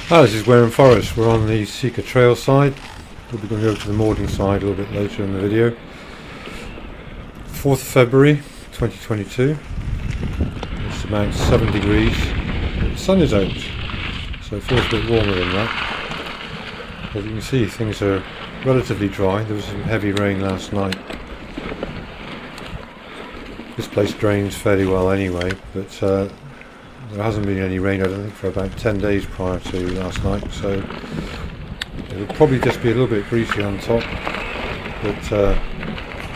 Hi, this is Wareham Forest. We're on the Seeker Trail side. We'll be going to go to the Morden side a little bit later in the video. 4th of February 2022. It's about 7 degrees. The sun is out, so it feels a bit warmer than that. As you can see, things are relatively dry. There was some heavy rain last night. This place drains fairly well anyway, but there hasn't been any rain, I don't think, for about 10 days prior to last night, so it'll probably just be a little bit greasy on top, but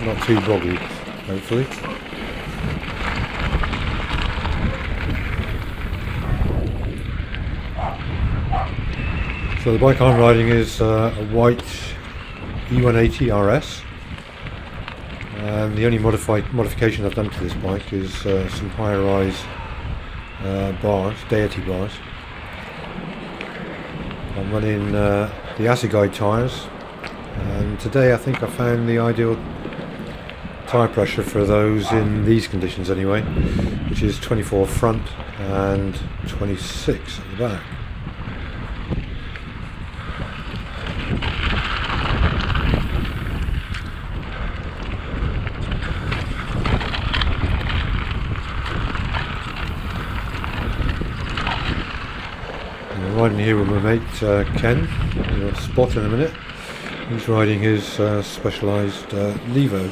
not too boggy, hopefully. So the bike I'm riding is a Whyte e180RS, and the only modification I've done to this bike is some higher rise bars, deity bars. I'm running the Acid Guide tyres, and today I think I found the ideal tyre pressure for those in these conditions anyway, which is 24 front and 26 at the back. I'm riding here with my mate Ken. You'll spot in a minute. He's riding his specialised Levo.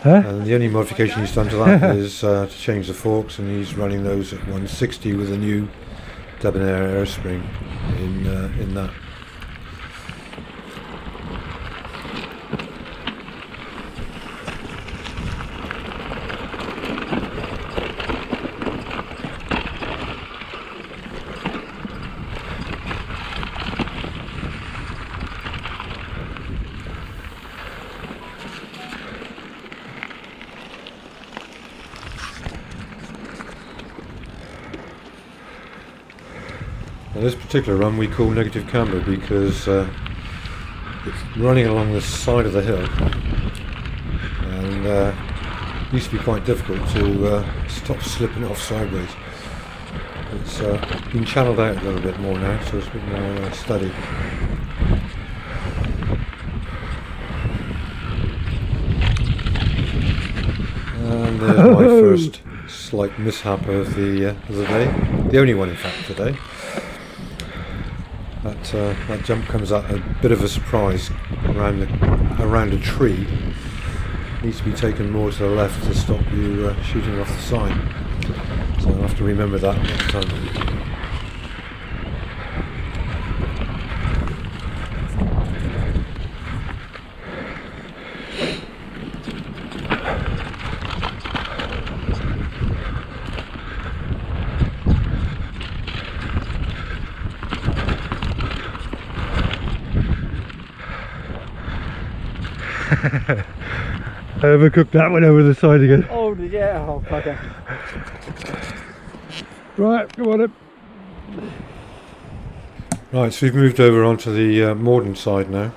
And the only modification he's done to that is to change the forks, and he's running those at 160 with a new debonair air spring in that. Now this particular run we call negative camber because it's running along the side of the hill, and it used to be quite difficult to stop slipping off sideways. It's been channeled out a little bit more now, so it's a bit more steady. And there's my first slight mishap of the day, the only one in fact today. That jump comes at a bit of a surprise around a tree. Needs to be taken more to the left to stop you shooting off the side. So I'll have to remember that next time. I overcooked that one over the side again. Oh, did you? Oh, fucker. Right, come on then. Right, so we've moved over onto the Morden side now.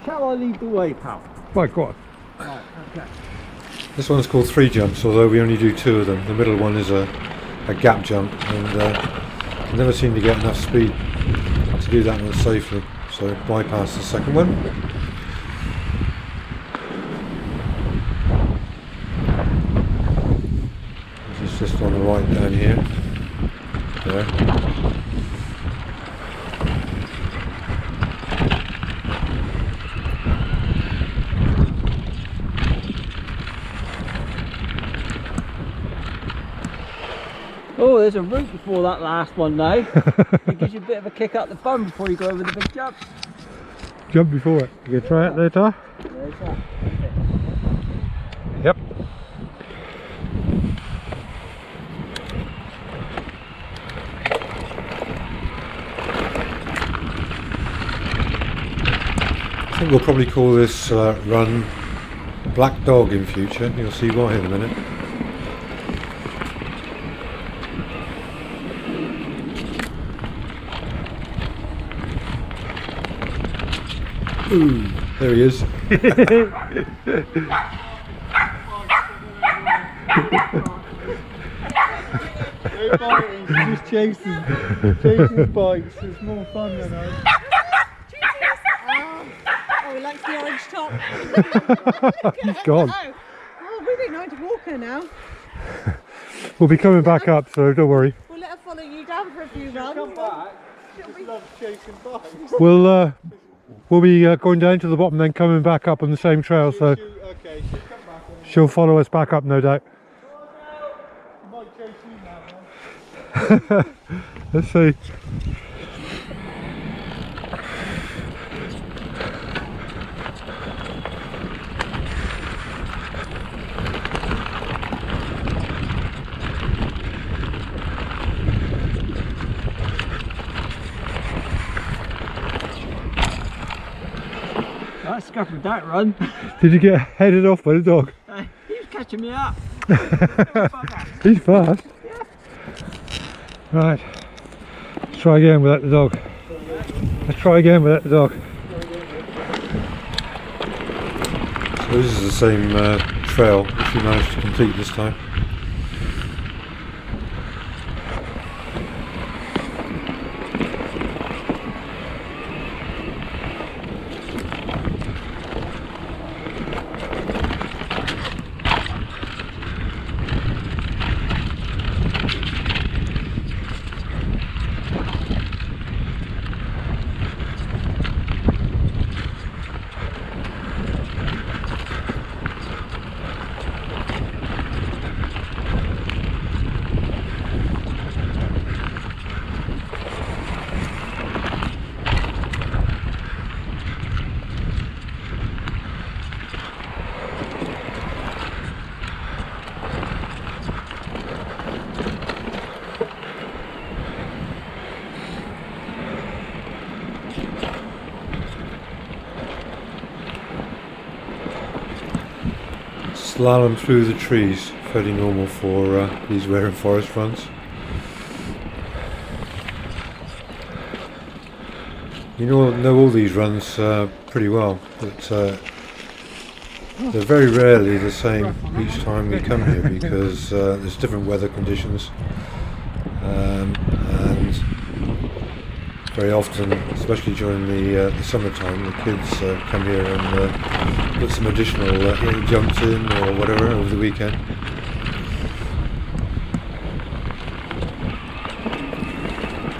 Shall I lead the way, pal? Right, go on. Right, okay. This one's called 3 jumps, although we only do 2 of them. The middle one is a gap jump, and I never seem to get enough speed to do that one safely, so bypass the second one. This is just on the right down here. There. Oh, there's a route before that last one now. It gives you a bit of a kick up the bum before you go over the big jump. Jump before it. You gonna try it later? There's that. Yep. I think we'll probably call this run Black Dog in future. You'll see why in a minute. Ooh, there he is. Ain't biting, just chasing bites. It's more fun than ours. Oh, he likes the orange top. He's gone. Oh, we don't know how to walk her now. We'll be coming back up, so don't worry. We'll let her follow you down for a few runs. Come back. Just loves chasing bites. We'll be going down to the bottom, then coming back up on the same trail. So Okay, she'll come back. she'll follow us back up, no doubt. She might chase you now, man. Let's see. I scuppered that run. Did you get headed off by the dog? He was catching me up. He's fast. Right. Let's try again without the dog. Let's try again without the dog. So this is the same trail which we managed to complete this time. Slalom through the trees, fairly normal for these Wareham Forest runs. You know all these runs pretty well, but they're very rarely the same each time we come here because there's different weather conditions, and very often, especially during the summertime, the kids come here and put some additional jumps in or whatever over the weekend.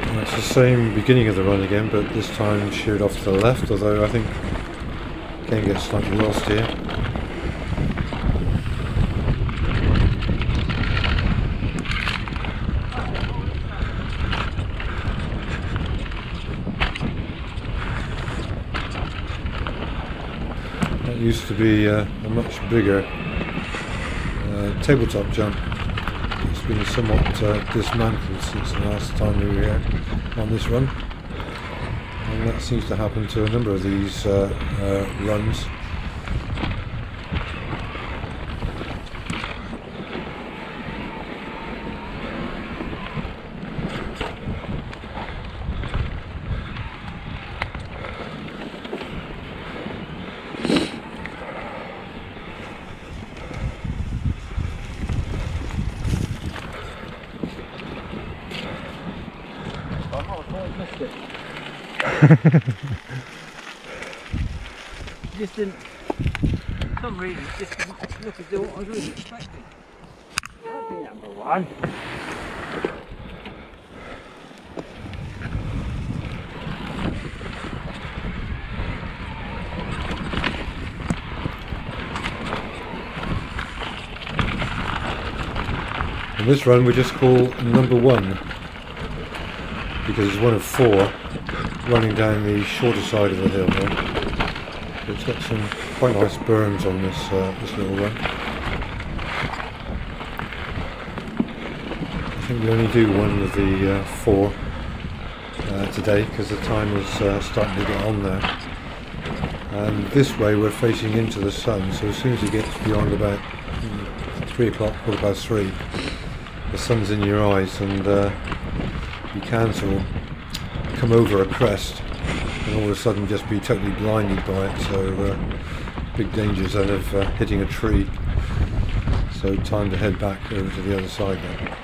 And it's the same beginning of the run again, but this time sheered off to the left, although I think you can get slightly lost here. Used to be a much bigger tabletop jump. It's been somewhat dismantled since the last time we were here on this run, and that seems to happen to a number of these runs. Just didn't, for some reason, just didn't look as though what I was really expecting. That'd be number one. And this run we just call number one because it's one of four running down the shorter side of the hill here. It's got some quite nice berms on this this little run. I think we only do one of the four today because the time is starting to get on there. And this way we're facing into the sun, so as soon as it gets beyond about 3 o'clock, 3:15, the sun's in your eyes and you can sort of come over a crest and all of a sudden just be totally blinded by it, so big dangers then of hitting a tree, so time to head back over to the other side now.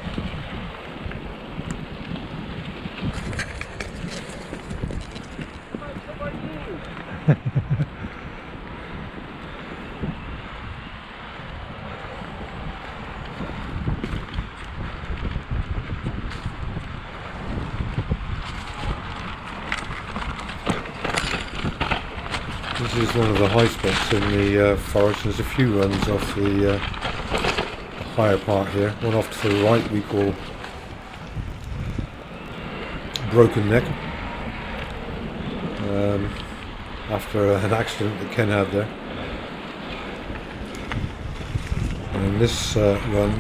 is one of the high spots in the forest. There's a few runs off the higher part here. One off to the right we call Broken Neck, after an accident that Ken had there. And this run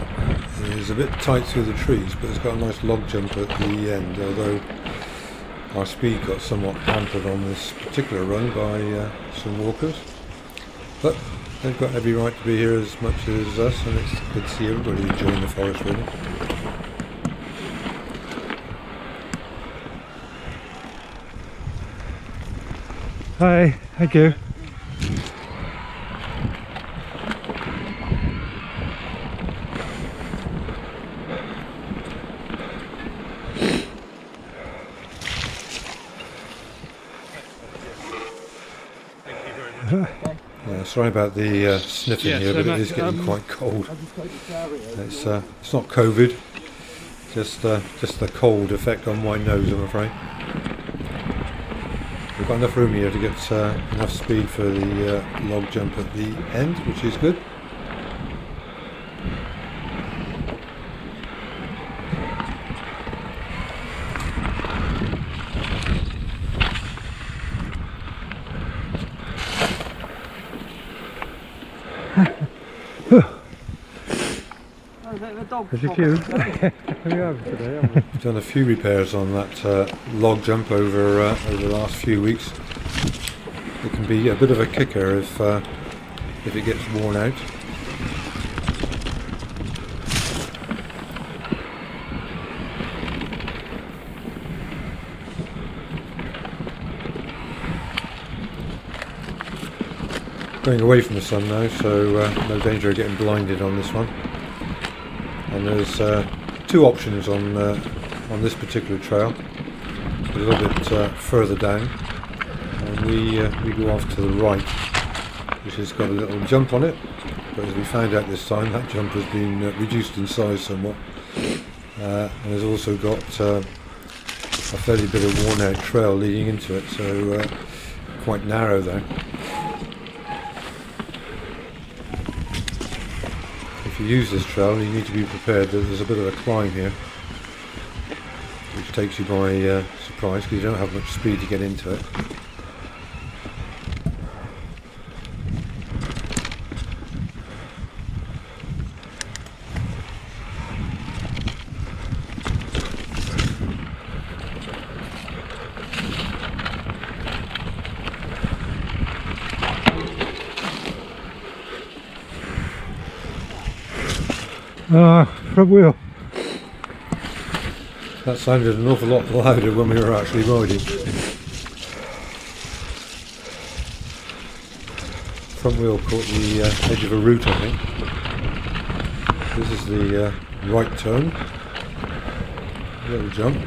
is a bit tight through the trees, but it's got a nice log jump at the end, although our speed got somewhat hampered on this particular run by some walkers. But they've got every right to be here as much as us, and it's good to see everybody enjoying the forest really. Hi, thank you. Yeah, sorry about the sniffing here, but it is getting quite cold. It's not COVID, just the cold effect on my nose, I'm afraid. We've got enough room here to get enough speed for the log jump at the end, which is good. There's a few. We have today, haven't we? We've done a few repairs on that log jump over the last few weeks. It can be a bit of a kicker if it gets worn out. Going away from the sun now, so no danger of getting blinded on this one. And there's two options on this particular trail, a little bit further down, and we go off to the right, which has got a little jump on it, but as we found out this time, that jump has been reduced in size somewhat, and has also got a fairly bit of worn out trail leading into it, so quite narrow there. If you use this trail, you need to be prepared that there's a bit of a climb here, which takes you by surprise because you don't have much speed to get into it. Front wheel. That sounded an awful lot louder when we were actually riding. Front wheel caught the edge of a root, I think. This is the right turn. Little jump.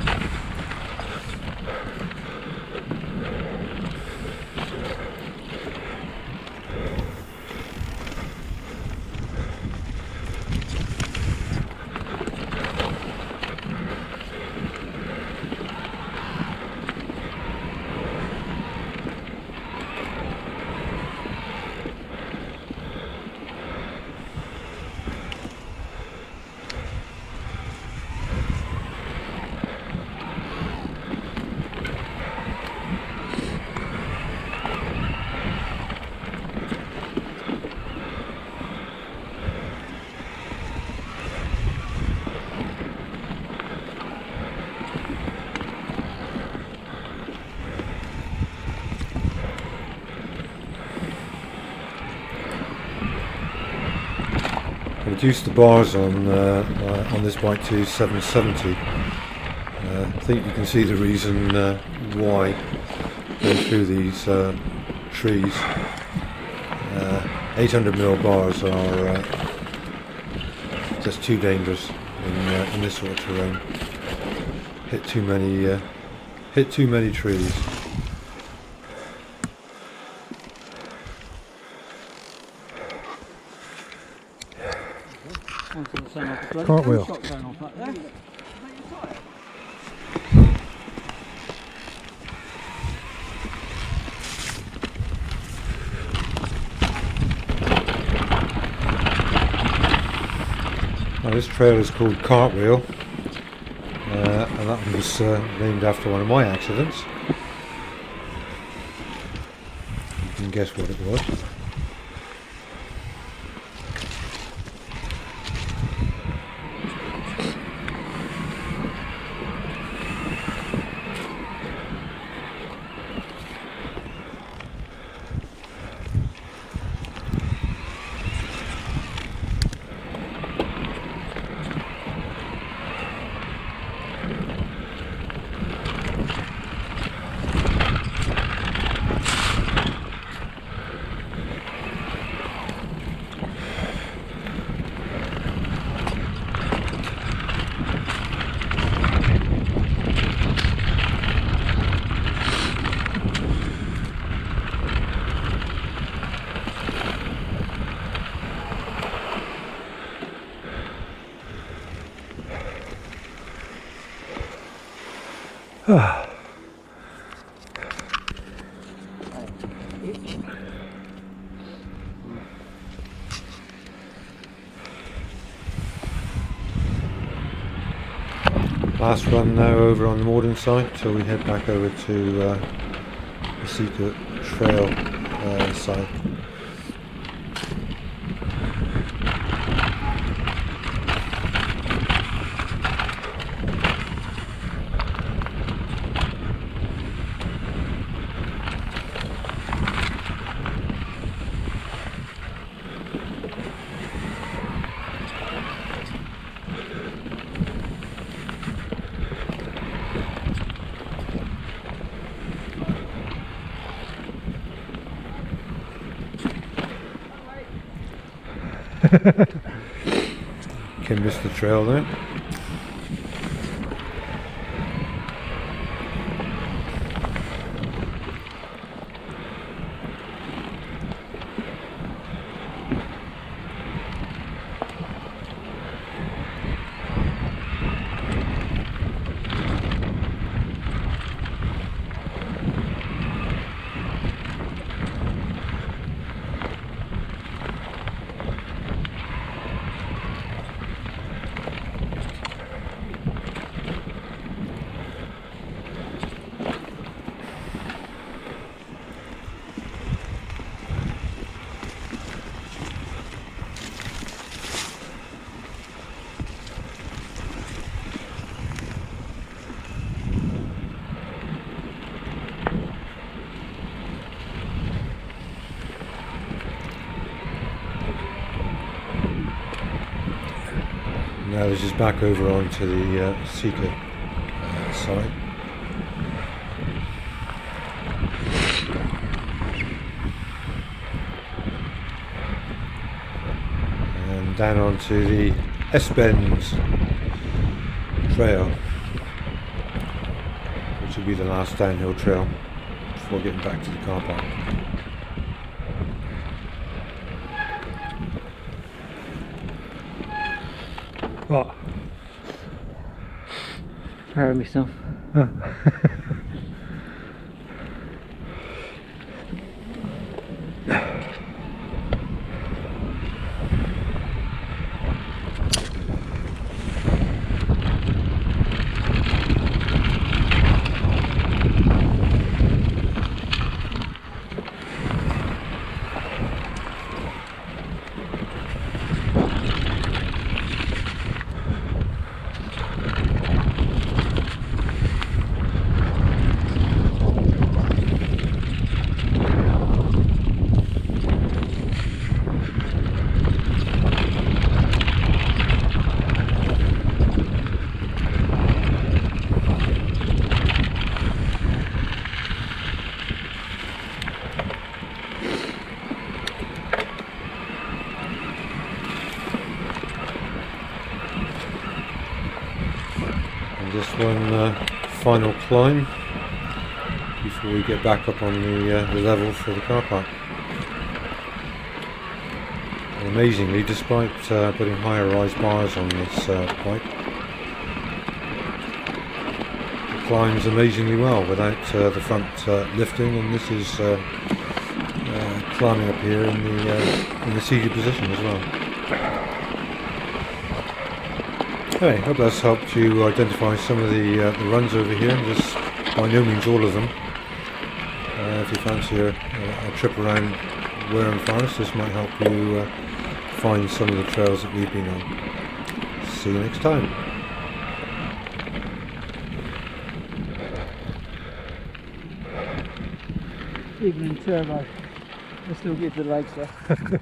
Reduced the bars on this bike to 770. I think you can see the reason why going through these trees. 800mm bars are just too dangerous in this sort of terrain. Hit too many trees. Cartwheel. Now this trail is called Cartwheel, and that one was named after one of my accidents. You can guess what it was. Last run now over on the Morden side till we head back over to the Secret Trail side. Can miss the trail there. Now this is back over onto the Seeker side. And down onto the S-Bends trail, which will be the last downhill trail before getting back to the car park. What? Proud of myself. Huh. Just one final climb before we get back up on the level for the car park. And amazingly, despite putting higher rise bars on this bike, it climbs amazingly well without the front lifting, and this is climbing up here in the seated position as well. Anyway, hope that's helped you identify some of the runs over here. Just by no means all of them. If you fancy a trip around Wareham Forest, this might help you find some of the trails that we've been on. See you next time. Even in turbo, I still get the legs there.